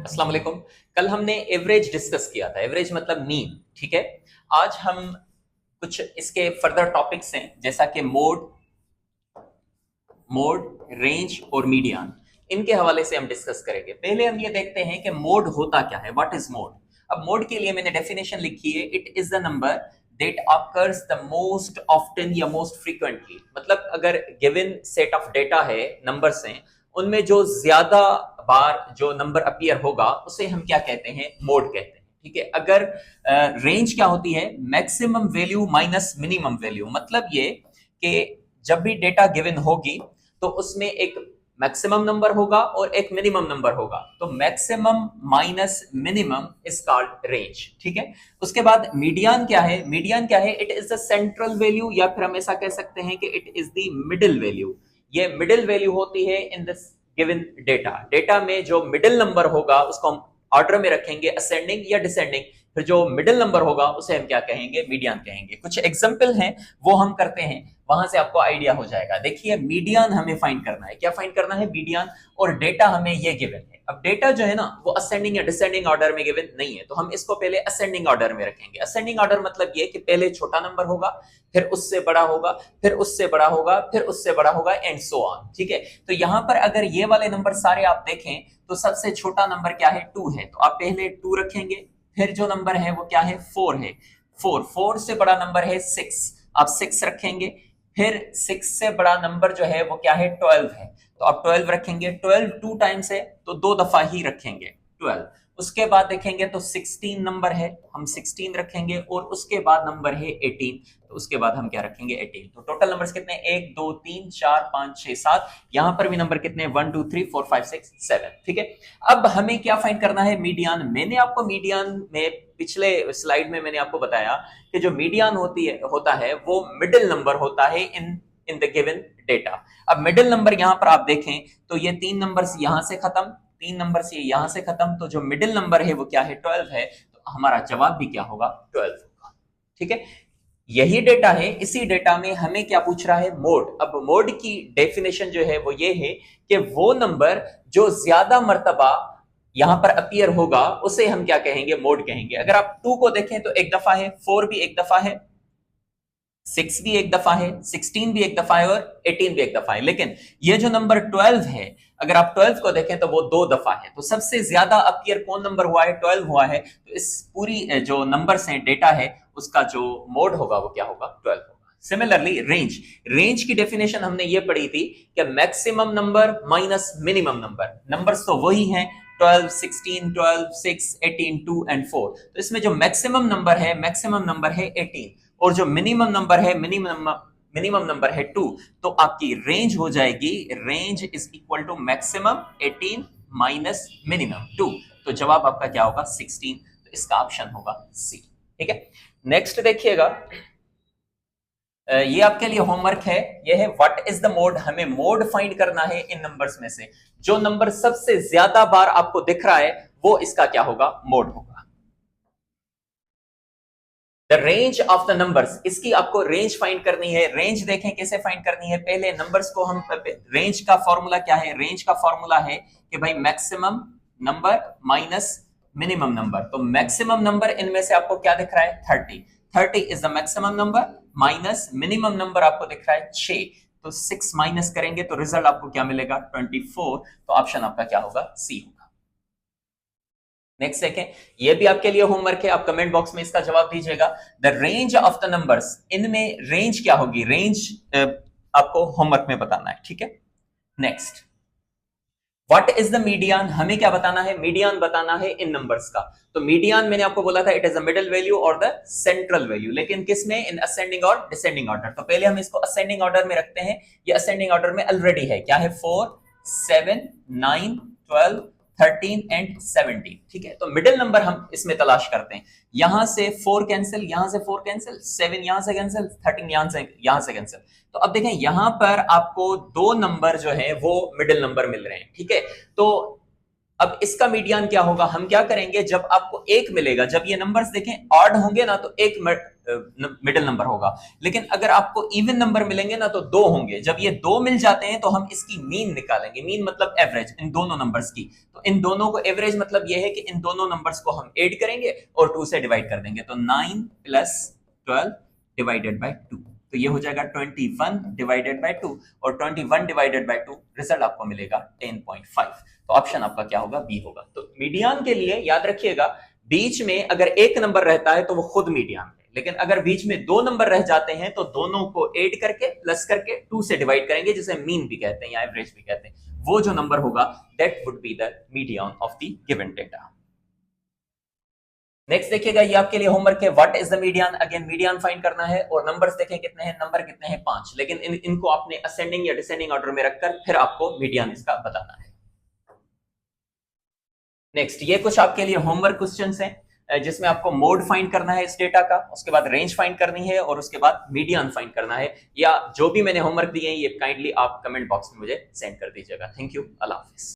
अस्सलाम वालेकुम। कल हमने एवरेज डिस्कस किया था। एवरेज मतलब मीन। ठीक है। आज हम कुछ इसके फर्दर टॉपिक्स हैं, जैसा कि मोड, रेंज और मीडियन। इनके हवाले से हम डिस्कस करेंगे। पहले हम ये देखते हैं कि मोड होता क्या है। What is mode? अब मोड के लिए मैंने डेफिनेशन लिखी है, it is the number that occurs the most often या मोस्ट फ्रीक्वेंटली। मतलब अगर गिवन सेट ऑफ डेटा है, नंबर्स हैं, उनमें जो ज्यादा बार जो नंबर अपीयर होगा उसे हम क्या कहते हैं? मोड कहते हैं। ठीक है। अगर रेंज क्या होती है? Maximum value minus minimum value. मतलब ये कि जब भी डेटा गिवन होगी तो उसमें एक मैक्सिमम नंबर होगा और एक मिनिमम नंबर होगा। तो maximum minus minimum is called range. ठीक है। उसके बाद मीडियन क्या है? मीडियन क्या है? It is the central value, या फिर हम ऐसा कह सकते हैं कि it is the middle value. ये मिडिल वैल्यू होती है in this given data. Data में जो मिडिल नंबर होगा उसको हम ऑर्डर में रखेंगे, असेंडिंग या डिसेंडिंग। फिर जो मिडिल नंबर होगा उसे हम क्या कहेंगे? मीडियन कहेंगे। कुछ एग्जाम्पल हैं वो हम करते हैं, वहां से आपको आइडिया हो जाएगा। देखिए, मीडियन हमें फाइंड करना है। क्या फाइंड करना है? मीडियन। और डेटा हमें ये गिवन है। अब डेटा जो है ना, वो असेंडिंग या डिसेंडिंग ऑर्डर में गिवन नहीं है, तो हम इसको पहले असेंडिंग ऑर्डर में रखेंगे। असेंडिंग ऑर्डर मतलब ये कि पहले छोटा नंबर होगा, फिर उससे बड़ा होगा, फिर उससे बड़ा होगा, फिर उससे बड़ा होगा, एंड सो ऑन। ठीक है। तो यहां पर अगर ये वाले नंबर सारे आप देखें तो सबसे छोटा नंबर क्या है? 2 है। तो आप पहले 2 रखेंगे। फिर जो नंबर है वो क्या है? 4 है। 4 से बड़ा नंबर है 6, आप 6 रखेंगे। फिर 6 से बड़ा नंबर जो है वो क्या है? 12 है। तो आप 12 रखेंगे। 12 2 टाइम्स है तो 2 दफा ही रखेंगे 12। उसके बाद देखेंगे तो 16 नंबर है, हम 16 रखेंगे। और उसके बाद नंबर है 18, तो उसके बाद हम क्या रखेंगे? 18। तो टोटल नंबर्स कितने? 1 2 3 4 5 6 7। यहां पर भी नंबर कितने? 1 2 3 4 5 6 7। ठीक है। अब हमें क्या फाइंड करना है? मीडियन। मैंने आपको मीडियन में पिछले स्लाइड में मैंने आपको बताया कि जो मीडियन होता है वो मिडिल नंबर होता है इन इन द गिवन डेटा। अब मिडिल नंबर यहां पर आप देखें तो ये 3 नंबर्स यहां से खत्म, 3 नंबर्स ये यहां से खत्म, तो जो मिडिल नंबर है वो क्या है? 12 है। तो हमारा जवाब भी क्या होगा? 12 होगा। ठीक है। यही डेटा है। इसी डेटा में हमें क्या पूछ रहा है? मोड। अब मोड की डेफिनेशन जो है वो ये है कि वो नंबर जो ज्यादा मर्तबा यहां पर अपीयर होगा उसे हम क्या कहेंगे? मोड कहेंगे। अगर आप 2 को देखें तो एक दफा है, 4 भी एक दफा है, 6 भी एक दफा है, 16 भी एक दफा है, और 18 भी एक दफा है। लेकिन ये जो नंबर 12 है, अगर आप 12 को देखें तो वो 2 दफा है। तो सबसे ज्यादा अपीयर कौन नंबर हुआ है? 12 हुआ है। तो इस पूरी जो नंबर्स हैं, डेटा है, उसका जो मोड होगा वो क्या होगा? 12 होगा। Similarly range. रेंज की डेफिनेशन हमने ये पढ़ी थी कि maximum number minus minimum number. Numbers तो वही हैं, 12 16 12 6 18 2 एंड 4। तो इसमें जो मैक्सिमम नंबर है, मैक्सिमम नंबर है 18, और जो मिनिमम नंबर है, मिनिमम नंबर है 2। तो आपकी रेंज हो जाएगी, range is equal to maximum 18 minus minimum 2। तो जवाब आपका क्या होगा? 16। तो इसका ऑप्शन होगा सी। ठीक है। नेक्स्ट देखिएगा, ये आपके लिए होमवर्क है। ये है व्हाट इज द मोड। हमें मोड फाइंड करना है इन नंबर्स में से। जो नंबर सबसे ज्यादा बार आपको दिख रहा है वो इसका क्या होगा? मोड होगा। The range of the numbers, इसकी आपको रेंज फाइंड करनी है। रेंज देखें कैसे फाइंड करनी है। पहले नंबर्स को हम, रेंज का फॉर्मूला क्या है? रेंज का फॉर्मूला है कि भाई maximum number minus minimum number. तो मैक्सिमम नंबर इनमें से आपको क्या दिख रहा है? 30। 30 is the maximum number, minus minimum number आपको दिख रहा है 6। तो 6 माइनस करेंगे तो रिजल्ट आपको क्या मिलेगा? 24। तो ऑप्शन आपका क्या होगा? सी होगा। नेक्स्ट देखें, ये भी आपके लिए होमवर्क है, आप कमेंट बॉक्स में इसका जवाब दीजिएगा। The range of the numbers, इनमें रेंज क्या होगी? रेंज आपको होमवर्क में बताना है। ठीक है। Next, what is the median. हमें क्या बताना है? मीडियन बताना है इन नंबर्स का। तो मीडियन मैंने आपको बोला था, it is the middle value और द सेंट्रल वैल्यू। लेकिन किस में? इन असेंडिंग और डिसेंडिंग ऑर्डर। तो पहले हम इसको असेंडिंग ऑर्डर में रखते हैं। ये असेंडिंग ऑर्डर में ऑलरेडी है। क्या है? 4 7 9 12 13 एंड 17। ठीक है। तो मिडिल नंबर हम इसमें तलाश करते हैं। यहां से 4 कैंसिल, यहां से 4 कैंसिल, 7 यहां से कैंसिल, 13 यहां से कैंसिल। तो अब देखें, यहां पर आपको 2 नंबर जो है वो मिडिल नंबर मिल रहे हैं। ठीक है। तो अब इसका मीडियन क्या होगा, हम क्या करेंगे, जब आपको एक मिलेगा, जब ये नंबर्स देखें ऑड होंगे ना तो एक मिडिल नंबर होगा, लेकिन अगर आपको इवन नंबर मिलेंगे ना तो दो होंगे। जब ये दो मिल जाते हैं तो हम इसकी मीन निकालेंगे। मीन मतलब एवरेज इन दोनों नंबर्स की। तो इन दोनों को एवरेज मतलब ये है कि इन दोनों नंबर्स को हम ऐड करेंगे और 2 से डिवाइड कर देंगे। तो 9 प्लस 12 डिवाइडेड बाय 2, तो ये हो जाएगा 21 डिवाइडेड बाय 2, और 21 डिवाइडेड बाय 2 रिजल्ट आपको मिलेगा 10.5। तो ऑप्शन आपका क्या होगा, बी होगा। तो मीडियन के लिए याद रखिएगा, बीच में अगर एक नंबर रहता है तो वो खुद मीडियन है, लेकिन अगर बीच में दो नंबर रह जाते हैं तो दोनों को ऐड करके प्लस करके 2 से डिवाइड करेंगे, जिसे मीन भी कहते हैं या एवरेज भी कहते हैं। वो जो नंबर होगा that would be the median of the given data. Next देखिएगा, ये आपके लिए होमवर्क है, what is the median. Again median find करना है और नंबर्स देखें कितने हैं, नंबर कितने हैं, 5, लेकिन इनको आपने असेंडिंग या डिसेंडिंग ऑर्डर में रखकर फिर आपको मीडियन इसका बताना है। नेक्स्ट, ये कुछ आपके लिए होमवर्क क्वेश्चंस हैं जिसमें आपको मोड फाइंड करना है इस डेटा का, उसके बाद रेंज फाइंड करनी है और उसके बाद मीडियन फाइंड करना है। या जो भी मैंने होमवर्क दिए हैं ये काइंडली आप कमेंट बॉक्स में मुझे सेंड कर दीजिएगा। Thank you, Allah Hafiz.